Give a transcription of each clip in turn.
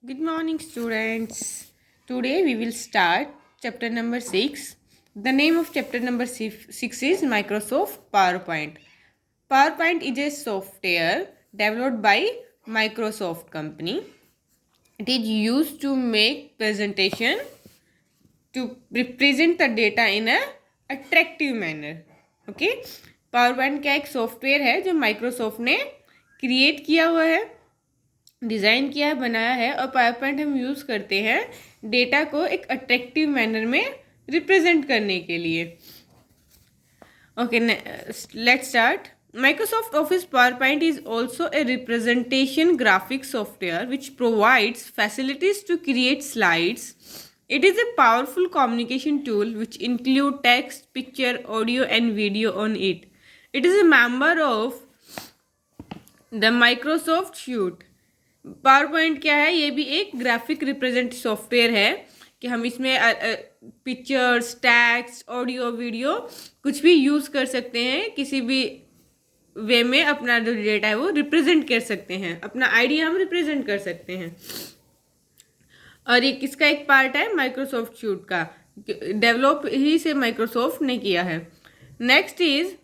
Good morning, students. Today we will start chapter number 6. The name of chapter number 6 is Microsoft PowerPoint. PowerPoint is a software developed by Microsoft company. It is used to make presentation to represent the data in a attractive manner. Okay? PowerPoint क्या एक software है जो Microsoft ने create किया हुआ है, design किया है, बनाया है और पावर पॉइंट हम यूज़ करते हैं डेटा को एक अट्रैक्टिव मैनर में रिप्रेजेंट करने के लिए. Okay, let's start. Microsoft Office PowerPoint is also a representation graphic software which provides facilities to create slides. It is a powerful communication tool which include text, picture, audio and video on it. It is a member of the Microsoft Suite. Power point क्या है? ये भी एक graphic represent software है कि हम इसमें pictures, text, audio, video कुछ भी यूज़ कर सकते हैं. किसी भी वे में अपना जो डेटा है वो रिप्रेजेंट कर सकते हैं, अपना आइडिया हम रिप्रेजेंट कर सकते हैं. और ये किसका एक पार्ट है? माइक्रोसॉफ्ट सूट का. डेवलप ही से माइक्रोसॉफ्ट ने किया है. Next is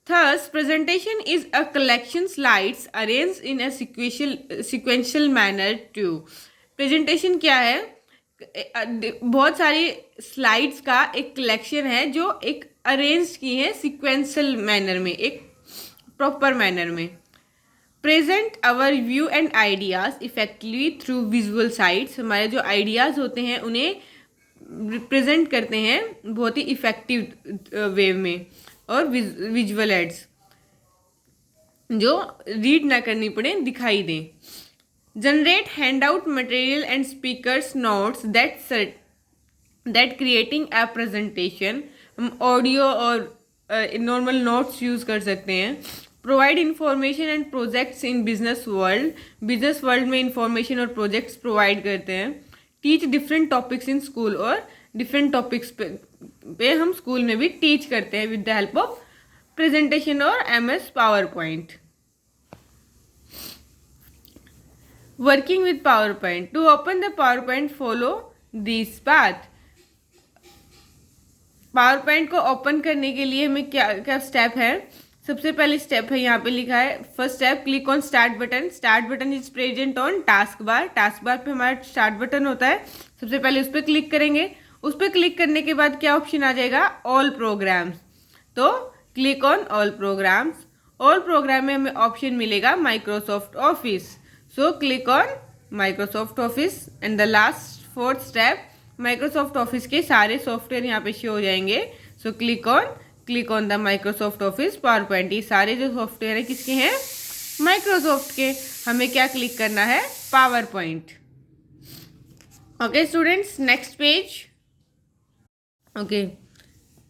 Thus, presentation is a collection slides arranged in a sequential manner too. Presentation क्या है? बहुत सारी स्लाइड्स का एक कलेक्शन है जो एक अरेंज की है सिक्वेंशियल मैनर में, एक प्रॉपर मैनर में. Present our view and ideas effectively through visual sites. हमारे जो आइडियाज़ होते हैं उन्हें रिप्रेजेंट करते हैं बहुत ही इफेक्टिव वे में. और विजुअल एड्स जो रीड ना करनी पड़े, दिखाई दें. Generate handout material and speakers notes that creating a presentation. हम ऑडियो और नॉर्मल नोट्स यूज़ कर सकते हैं. Provide information and projects in business world में इंफॉर्मेशन और प्रोजेक्ट्स प्रोवाइड करते हैं. Teach different topics in school, और डिफरेंट टॉपिक्स पे हम स्कूल में भी टीच करते हैं with the help of presentation और MS PowerPoint. Working with PowerPoint. To open the power point follow this path. Power point को open करने के लिए हमें क्या क्या स्टेप है? सबसे पहले स्टेप है, यहाँ पे लिखा है first step, click on start button. Start button is present on task bar. Task bar पे हमारा स्टार्ट बटन होता है. सबसे पहले उस पर क्लिक करेंगे. उस पर क्लिक करने के बाद क्या ऑप्शन आ जाएगा? All programs. तो click on all programs. All program में हमें ऑप्शन मिलेगा Microsoft Office. So click on Microsoft Office. And the last fourth step, Microsoft Office के सारे सॉफ्टवेयर यहाँ पे शो हो जाएंगे. So click on the Microsoft Office PowerPoint. ये सारे जो सॉफ्टवेयर है किसके हैं? माइक्रोसॉफ्ट के. हमें क्या क्लिक करना है? Power point. Okay students, next page. Okay,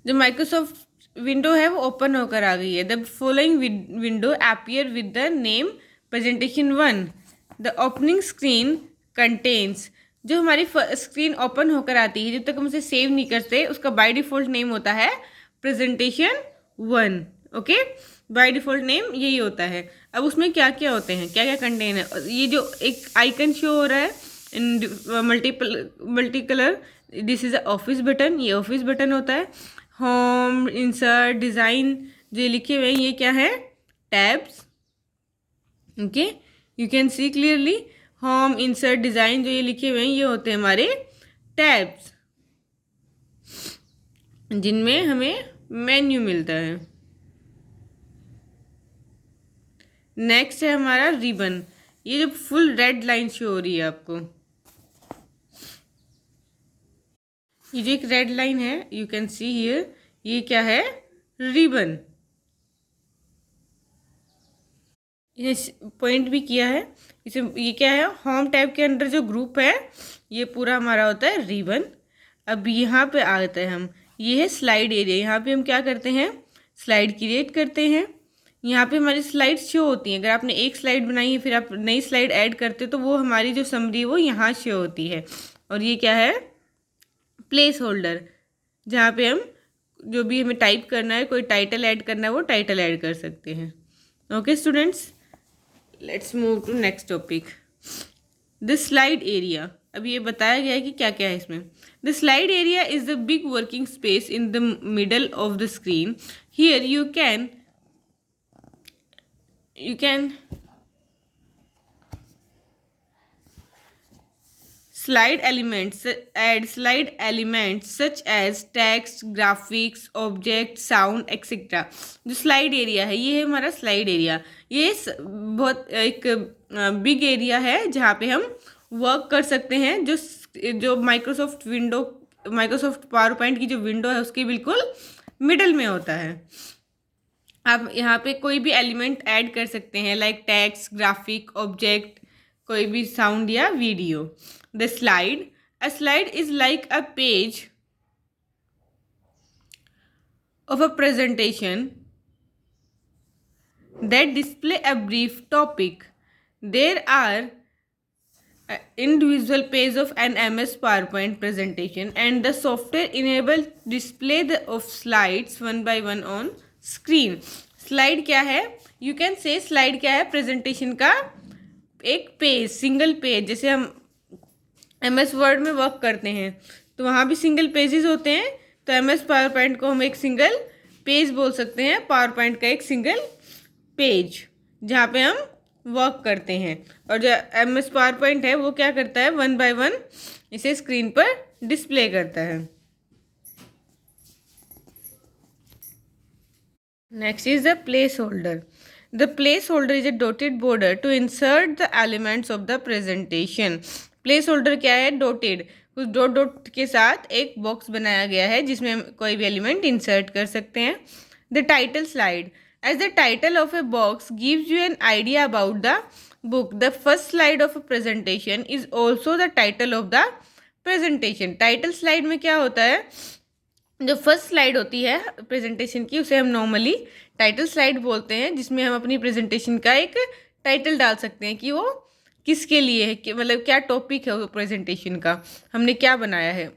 जो माइक्रोसॉफ्ट विंडो है वो ओपन होकर आ गई है. The following window appear with the name presentation 1. The opening screen contains. जो हमारी स्क्रीन ओपन होकर आती है, जब तक हम उसे सेव नहीं करते, उसका बाय डिफ़ॉल्ट नेम होता है presentation 1. Okay, by default name यही होता है. अब उसमें क्या क्या होते हैं, क्या क्या कंटेन है? ये जो एक आइकन शो हो रहा है in multi colour, this is a office button. ये ऑफिस बटन होता है. होम, इंसर्ट, डिज़ाइन जो लिखे हुए हैं ये क्या है? Tabs. Okay, you can see clearly. Home, insert, design जो ये लिखे हुए हैं ये होते हैं हमारे टैब्स, जिनमें हमें मेन्यू मिलता है. नेक्स्ट है हमारा रिबन. ये जो फुल रेड लाइन शो हो रही है आपको, ये जो एक रेड लाइन है, यू कैन सी हियर, ये क्या है? रिबन. ये पॉइंट भी किया है इसे. ये क्या है? होम टैब के अंदर जो ग्रुप है ये पूरा हमारा होता है रिबन. अब यहाँ पे आते हैं हम, ये है स्लाइड एरिया. यहाँ पे हम क्या करते हैं? स्लाइड क्रिएट करते हैं. यहाँ पे हमारी स्लाइड शो होती हैं. अगर आपने एक स्लाइड बनाई है फिर आप नई स्लाइड ऐड करते हो तो वो हमारी जो समरी है वो यहाँ शो होती है. और ये क्या है? प्लेस होल्डर, जहाँ पे हम जो भी हमें टाइप करना है, कोई टाइटल ऐड करना है वो टाइटल ऐड कर सकते हैं. Okay students, let's move to next topic. The slide area, अब ये बताया गया है कि क्या क्या है इसमें। The slide area is the big working space in the middle of the screen. Here you can add slide elements such as text, graphics, objects, sound, etc. जो स्लाइड एरिया है, ये है हमारा स्लाइड एरिया। ये बहुत एक big area है जहाँ पे हम वर्क कर सकते हैं। जो माइक्रोसॉफ्ट पावर पॉइंट की जो विंडो है उसके बिल्कुल मिडल में होता है। आप यहाँ पे कोई भी एलिमेंट ऐड कर सकते हैं, लाइक टेक्स्ट, ग्राफिक, ऑब्जेक्ट, कोई भी साउंड या video. The slide, a slide is like a page of a presentation that display a brief topic. There are individual page of an MS PowerPoint presentation and the software enable display of slides one by one on screen. Slide क्या है? You can say slide क्या है? Presentation का एक page, single page. जैसे हम MS word में work करते हैं तो वहाँ भी सिंगल पेजेस होते हैं, तो MS पावर पॉइंट को हम एक सिंगल पेज बोल सकते हैं। पावर पॉइंट का एक सिंगल पेज जहाँ पे हम वर्क करते हैं। और जो MS पावर पॉइंट है वो क्या करता है? वन बाय वन इसे स्क्रीन पर डिस्प्ले करता है। Next is the placeholder. The placeholder is a dotted border to insert the elements of the presentation. Placeholder क्या है? डॉटेड, कुछ डॉट डॉट के साथ एक बॉक्स बनाया गया है जिसमें हम कोई भी एलिमेंट इंसर्ट कर सकते हैं। The title slide, as the title of a box gives you an idea about the book, the first slide of a presentation is also the title of the presentation. Title slide में क्या होता है? जो first slide होती है presentation की उसे हम नॉर्मली टाइटल स्लाइड बोलते हैं, जिसमें हम अपनी प्रेजेंटेशन का एक टाइटल डाल सकते हैं कि वो किसके लिए है, कि मतलब क्या टॉपिक है वो प्रेजेंटेशन का, हमने क्या बनाया है।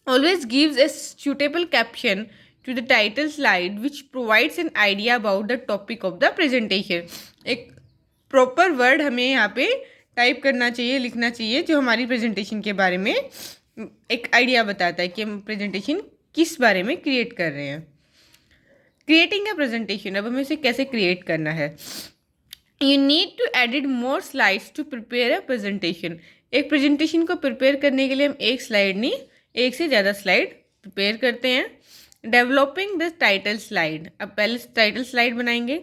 Always gives a suitable caption to the title slide which provides an idea about the topic of the presentation. एक प्रॉपर वर्ड हमें यहाँ पे टाइप करना चाहिए, लिखना चाहिए, जो हमारी प्रेजेंटेशन के बारे में एक आइडिया बताता है कि हम प्रेजेंटेशन किस बारे में क्रिएट कर रहे हैं। क्रिएटिंग अ प्रेजेंटेशन, अब हमें इसे कैसे क्रिएट करना है। You need to edit more slides to prepare a presentation. एक प्रेजेंटेशन को प्रिपेयर करने के लिए हम एक स्लाइड नहीं, एक से ज़्यादा स्लाइड प्रिपेयर करते हैं। डेवलपिंग द टाइटल स्लाइड, अब पहले टाइटल स्लाइड बनाएंगे।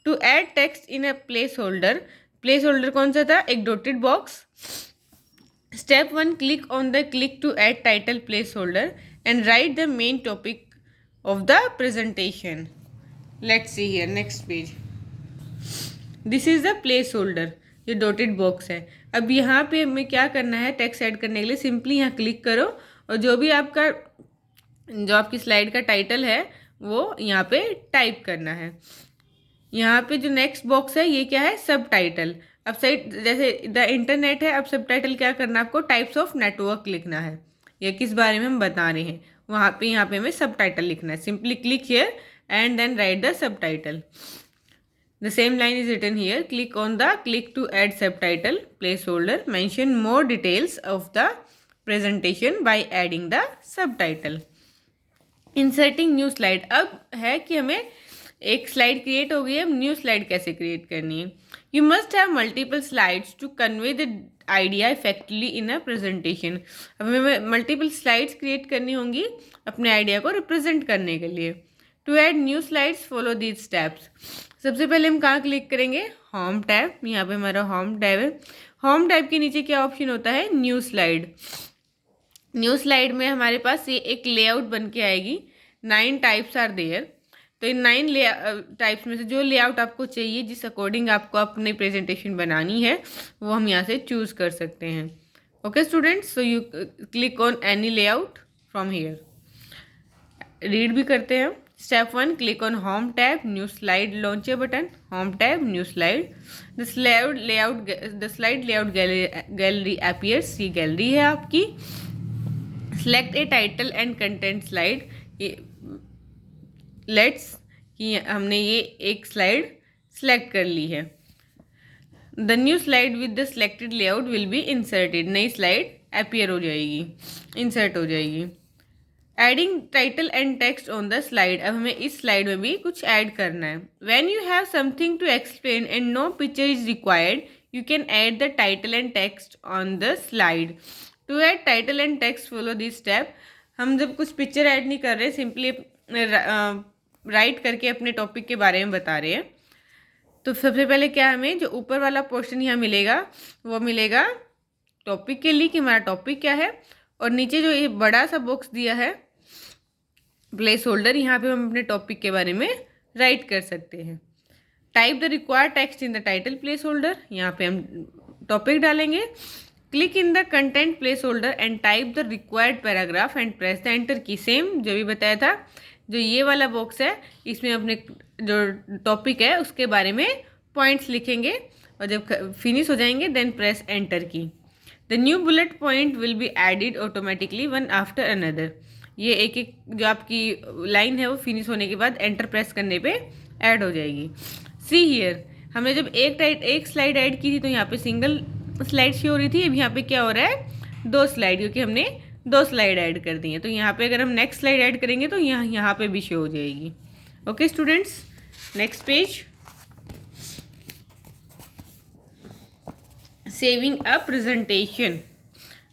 To add text in a placeholder, placeholder कौन सा था? एक dotted box. Step 1, click to add title placeholder and write the main topic of the presentation. Let's see here, next page. This is the placeholder, ये dotted box है। अब यहाँ पे हमें क्या करना है? टेक्स्ट ऐड करने के लिए सिंपली यहाँ क्लिक करो और जो आपकी स्लाइड का टाइटल है वो यहाँ पे टाइप करना है। यहाँ पे जो नेक्स्ट बॉक्स है ये क्या है? सब टाइटल। अब साइड जैसे द इंटरनेट है, अब सब टाइटल क्या करना है आपको? टाइप्स ऑफ नेटवर्क लिखना है, या किस बारे में हम बता रहे हैं वहाँ पे हमें सब टाइटल लिखना है। Simply click here and then write the subtitle. The same line is written here, click to add subtitle placeholder, mention more details of the presentation by adding the subtitle. Inserting new slide, अब है कि हमें एक slide create हो गई है, अब new slide कैसे क्रिएट करनी है। You must have multiple slides to convey the idea effectively in a presentation. अब हमें मल्टीपल स्लाइड्स क्रिएट करनी होंगी अपने आइडिया को रिप्रेजेंट करने के लिए। To add new slides follow these steps. सबसे पहले हम कहाँ क्लिक करेंगे? होम टैब, यहाँ पे हमारा होम टैब है। होम टैब के नीचे क्या ऑप्शन होता है? New slide. न्यू स्लाइड में हमारे पास ये एक लेआउट बन के आएगी। 9 टाइप्स आर देयर, तो इन 9 टाइप्स में से जो लेआउट आपको चाहिए, जिस अकॉर्डिंग आपको अपनी प्रेजेंटेशन बनानी है, वो हम यहाँ से चूज़ कर सकते हैं। Okay students, so you click on any layout from here. Read भी करते हैं। Step 1, click on home tab, new slide launcher button, home tab, new slide. The slide layout gallery appears, ये गैलरी है आपकी। Select A title and content slide, let's कि हमने ये एक स्लाइड सेलेक्ट कर ली है। The new slide with the selected layout will be inserted, नई स्लाइड अपीयर हो जाएगी, इंसर्ट हो जाएगी। Adding title and text on the slide, अब हमें इस स्लाइड में भी कुछ ऐड करना है। When you have something to explain and no picture is required, you can add the title and text on the slide. To add title and text follow this step. हम जब कुछ picture add नहीं कर रहे, simply write करके अपने topic के बारे में बता रहे हैं, तो सबसे पहले क्या हमें जो ऊपर वाला पोर्शन यहाँ मिलेगा वो मिलेगा टॉपिक के लिए कि हमारा टॉपिक क्या है, और नीचे जो ये बड़ा सा बॉक्स दिया है प्लेस होल्डर, यहाँ पे हम अपने टॉपिक के बारे में राइट कर सकते हैं। Type the required text in the title place holder, यहाँ पे हम टॉपिक डालेंगे। Click in the content place holder and type the required paragraph and press the enter की। सेम जो भी बताया था, जो ये वाला बॉक्स है इसमें अपने जो टॉपिक है उसके बारे में पॉइंट्स लिखेंगे, और जब फिनिश हो जाएंगे देन प्रेस एंटर की। The new bullet point will be added automatically one after another. ये एक एक जो आपकी लाइन है वो फिनिश होने के बाद एंटर प्रेस करने पे ऐड हो जाएगी। सी हियर, हमने जब एक स्लाइड ऐड की थी तो यहाँ पे सिंगल स्लाइड शो हो रही थी, अब यहाँ पे क्या हो रहा है, 2 स्लाइड, क्योंकि हमने 2 स्लाइड ऐड कर दी हैं। तो यहाँ पे अगर हम नेक्स्ट स्लाइड ऐड करेंगे तो यहाँ पे भी शो हो जाएगी। Okay students, next page. Saving अ प्रेजेंटेशन,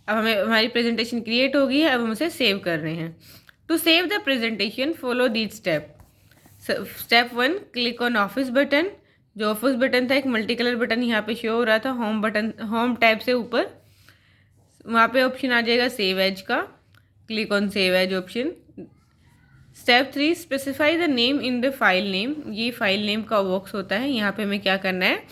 अब हमें हमारी प्रेजेंटेशन क्रिएट हो गई है, अब हम उसे सेव कर रहे हैं। To save the presentation follow these step. Step 1, click on office button. जो ऑफिस बटन था एक मल्टी कलर बटन यहाँ पे शो हो रहा था, होम बटन, होम टैब से ऊपर वहाँ पे ऑप्शन आ जाएगा सेव एज का, click on save as option. Step 3, specify the name in the file name. ये फाइल नेम का बॉक्स होता है, यहाँ पे हमें क्या करना है,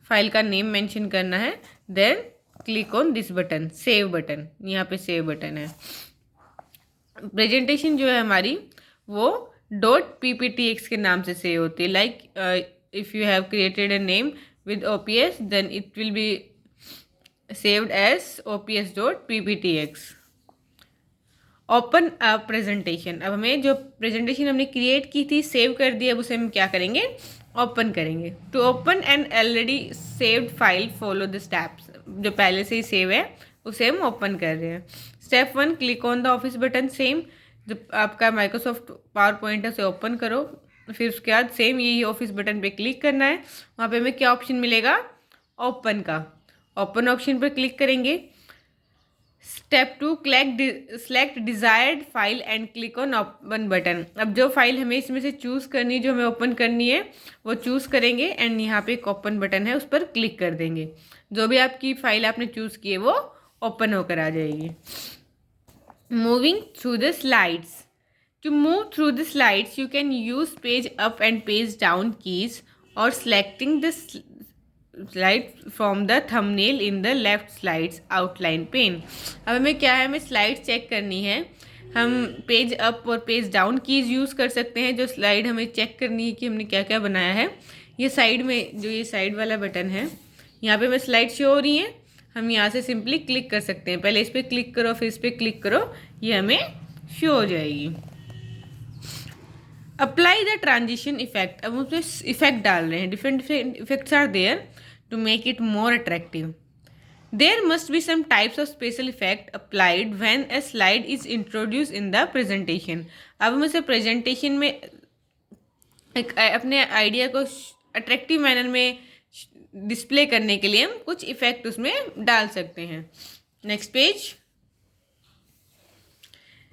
फाइल का नेम मेंशन करना है। Then click on this button, save button, यहाँ पे सेव बटन है। प्रेजेंटेशन जो है हमारी वो .pptx के नाम से सेव होती है। Like if you have created a name with OPS then it will be saved as OPS.pptx। Open a presentation, अब हमें जो प्रेजेंटेशन हमने क्रिएट की थी, सेव कर दी, अब उसे हम क्या करेंगे, ओपन करेंगे। To open an already saved file follow the steps, जो पहले से ही सेव है उसे हम ओपन कर रहे हैं। Step 1, click on the office button. Same जो आपका माइक्रोसॉफ्ट पावर पॉइंट है उसे ओपन करो, फिर उसके बाद सेम यही ऑफिस बटन पे क्लिक करना है। वहाँ पे हमें क्या ऑप्शन मिलेगा, ओपन का, ओपन ऑप्शन पर क्लिक करेंगे। Step 2, select desired file and click on open button. अब जो फाइल हमें इसमें से चूज़ करनी है, जो हमें ओपन करनी है वो चूज़ करेंगे एंड यहाँ पे एक ओपन बटन है उस पर क्लिक कर देंगे। जो भी आपकी फाइल आपने चूज़ की है वो ओपन होकर आ जाएगी। Moving through the slides, to move through the slides you can use page up and page down keys और selecting the slide from the thumbnail in the left slides outline pane. अब हमें क्या है, हमें slide check करनी है, हम page up और पेज डाउन कीज यूज़ कर सकते हैं। जो स्लाइड हमें चेक करनी है कि हमने क्या क्या बनाया है, ये साइड में जो ये साइड वाला बटन है, यहाँ पे हमें स्लाइड शो हो रही है, हम यहाँ से सिंपली क्लिक कर सकते हैं। पहले इस पर क्लिक करो, फिर इस पर क्लिक करो, ये हमें शो हो जाएगी। अप्लाई द ट्रांजिशन इफेक्ट, अब हम उसमें इफेक्ट डाल रहे हैं। Different effects are there to make it more attractive. There must be some types of special effect applied when a slide is introduced in the presentation. अब हम इसे presentation में एक अपने आइडिया को अट्रैक्टिव मैनर में डिस्प्ले करने के लिए हम कुछ इफेक्ट उसमें डाल सकते हैं। Next page.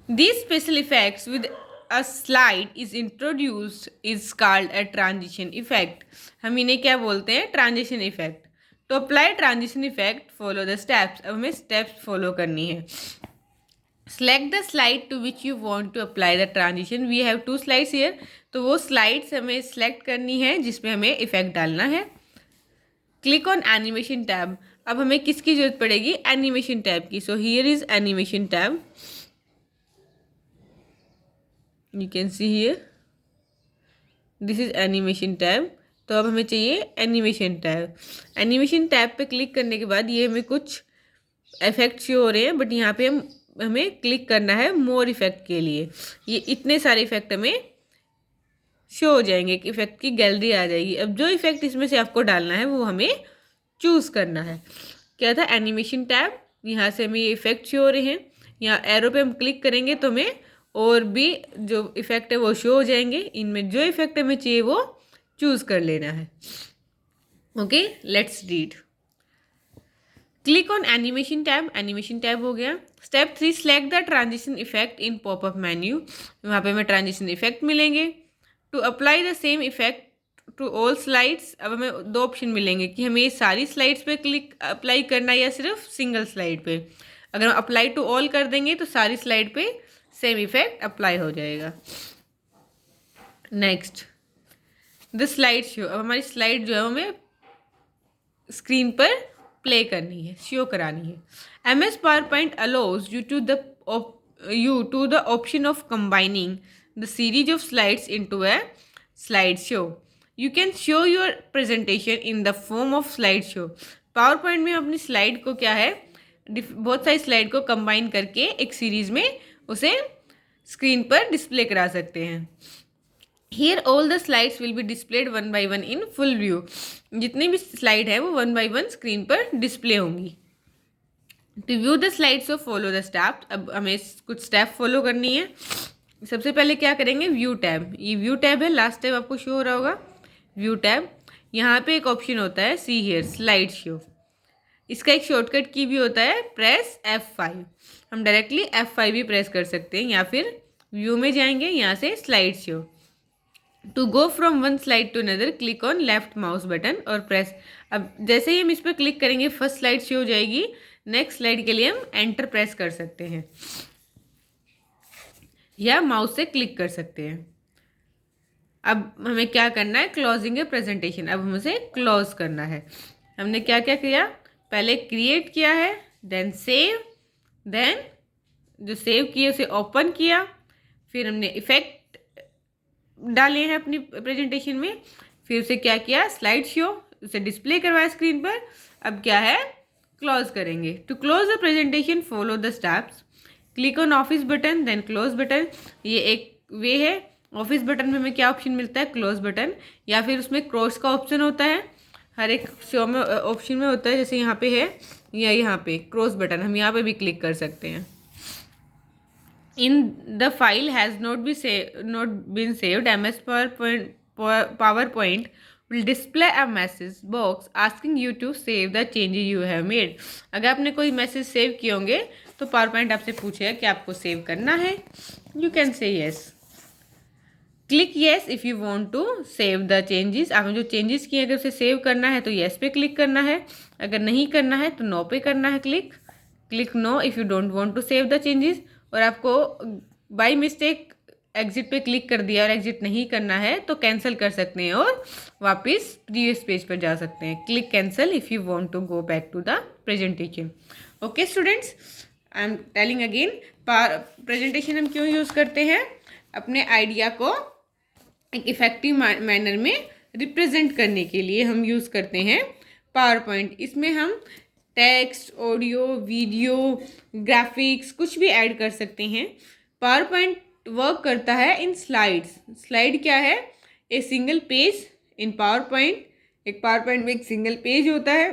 These special effects with a slide is introduced is called a transition effect. हम इन्हें क्या बोलते हैं, ट्रांजिशन इफेक्ट। तो apply transition effect, follow the steps, अब हमें स्टेप्स फॉलो करनी है। Select the slide to which you want to apply the transition. We have 2 slides here, तो वो स्लाइड्स हमें सेलेक्ट करनी है जिसमें हमें इफेक्ट डालना है। क्लिक ऑन एनिमेशन टैब, अब हमें किसकी जरूरत पड़ेगी, एनिमेशन टैब की। So here is animation tab, you can see here this is animation tab। तो अब हमें चाहिए एनिमेशन टैब। एनिमेशन टैब पे क्लिक करने के बाद ये हमें कुछ इफेक्ट शो हो रहे हैं, बट यहाँ पे हमें क्लिक करना है मोर इफेक्ट के लिए। ये इतने सारे इफेक्ट हमें शो हो जाएंगे, इफेक्ट की गैलरी आ जाएगी। अब जो इफेक्ट इसमें से आपको डालना है वो हमें चूज़ करना है। क्या था, एनिमेशन टैब, यहाँ से हमें ये इफ़ेक्ट शो हो रहे हैं, यहाँ एरो पे हम क्लिक करेंगे तो हमें और भी जो इफ़ेक्ट है वो शो हो जाएंगे। इनमें जो इफ़ेक्ट हमें चाहिए वो चूज़ कर लेना है। Okay, let's read. Click on animation tab, animation tab हो गया। Step 3, select the transition effect in popup menu, वहाँ पे हमें ट्रांजिशन इफेक्ट मिलेंगे। To apply the same effect to all slides, अब हमें दो ऑप्शन मिलेंगे कि हमें ये सारी स्लाइड्स पे क्लिक अप्लाई करना है या सिर्फ सिंगल स्लाइड पे। अगर हम अप्लाई टू ऑल कर देंगे तो सारी स्लाइड पे सेम इफेक्ट अप्लाई हो जाएगा। नेक्स्ट, द स्लाइड शो, अब हमारी स्लाइड जो है हमें स्क्रीन पर प्ले करनी है, शो करानी है। MS PowerPoint allows you to the option of combining the series of slides into a slideshow. You can show your presentation in the form of slideshow. PowerPoint में अपनी स्लाइड को क्या है, बहुत सारी स्लाइड को कंबाइन करके एक सीरीज में उसे स्क्रीन पर डिस्प्ले करा सकते हैं। Here all the slides will be displayed one by one in full view. जितनी भी स्लाइड है वो वन बाई वन स्क्रीन पर डिस्प्ले होंगी। To view the slides so follow the steps. अब हमें कुछ स्टेप फॉलो करनी है। सबसे पहले क्या करेंगे, व्यू टैब, ये व्यू टैब है, लास्ट टाइम आपको शो हो रहा होगा व्यू टैब। यहाँ पे एक ऑप्शन होता है सी हियर स्लाइड शो, इसका एक शॉर्टकट की भी होता है प्रेस F5। हम डायरेक्टली F5 भी प्रेस कर सकते हैं या फिर व्यू में जाएंगे, यहाँ से slide show. To go from one slide to another click on left mouse button और प्रेस। अब जैसे ही हम इस पर क्लिक करेंगे फर्स्ट स्लाइड शो हो जाएगी, नेक्स्ट स्लाइड के लिए हम एंटर प्रेस कर सकते हैं या माउस से क्लिक कर सकते हैं। अब हमें क्या करना है, क्लोजिंग ए प्रेजेंटेशन, अब हमें उसे क्लोज करना है। हमने क्या क्या किया, पहले क्रिएट किया है, देन सेव, देन जो सेव किए उसे ओपन किया, फिर हमने इफेक्ट डाले हैं अपनी प्रेजेंटेशन में, फिर उसे क्या किया, स्लाइड शो, उसे डिस्प्ले करवाया स्क्रीन पर। अब क्या है, क्लोज करेंगे। To close the presentation follow the steps, click on office button then close button. ये एक वे है। ऑफिस बटन में हमें क्या ऑप्शन मिलता है, क्लोज बटन, या फिर उसमें क्रॉस का ऑप्शन होता है, हर एक शो में ऑप्शन में होता है, जैसे यहाँ पे है या यहाँ पे क्रॉस बटन, हम यहाँ पे भी क्लिक कर सकते हैं। In the file has not been saved, MS PowerPoint will display a message box asking you to save the changes you have made. अगर आपने कोई मैसेज सेव किए होंगे तो PowerPoint आपसे पूछेगा कि आपको सेव करना है, you can say yes. Click yes if you want to save the changes, आपने जो चेंजेस किए अगर उसे सेव करना है तो येस पे क्लिक करना है, अगर नहीं करना है तो नो पे करना है click no if you don't want to save the changes. और आपको बाय मिस्टेक एग्जिट पे क्लिक कर दिया और एग्जिट नहीं करना है तो कैंसिल कर सकते हैं और वापस प्रीवियस पेज पर जा सकते हैं। Click cancel if you want to go back to the presentation. Okay students, I am telling again, presentation हम क्यों यूज़ करते हैं, अपने आइडिया को एक इफ़ेक्टिव मैनर में रिप्रेजेंट करने के लिए हम यूज़ करते हैं पावर पॉइंट। इसमें हम टेक्स्ट, ऑडियो, वीडियो, ग्राफिक्स कुछ भी ऐड कर सकते हैं। पावर पॉइंट वर्क करता है इन स्लाइड्स। स्लाइड क्या है, a single page in power point. एक पावर पॉइंट में एक सिंगल पेज होता है,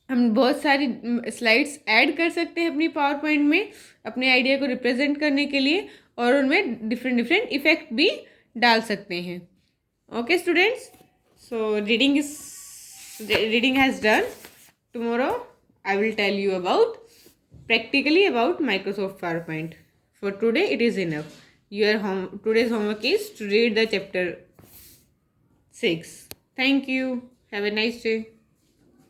हम बहुत सारी स्लाइड्स ऐड कर सकते हैं अपनी पावर पॉइंट में अपने आइडिया को रिप्रेजेंट करने के लिए, और उनमें डिफरेंट इफ़ेक्ट भी डाल सकते हैं। Okay students, so reading has done. Tomorrow I will tell you practically about Microsoft PowerPoint. For today it is enough. Today's homework is to read the chapter 6. Thank you. Have a nice day.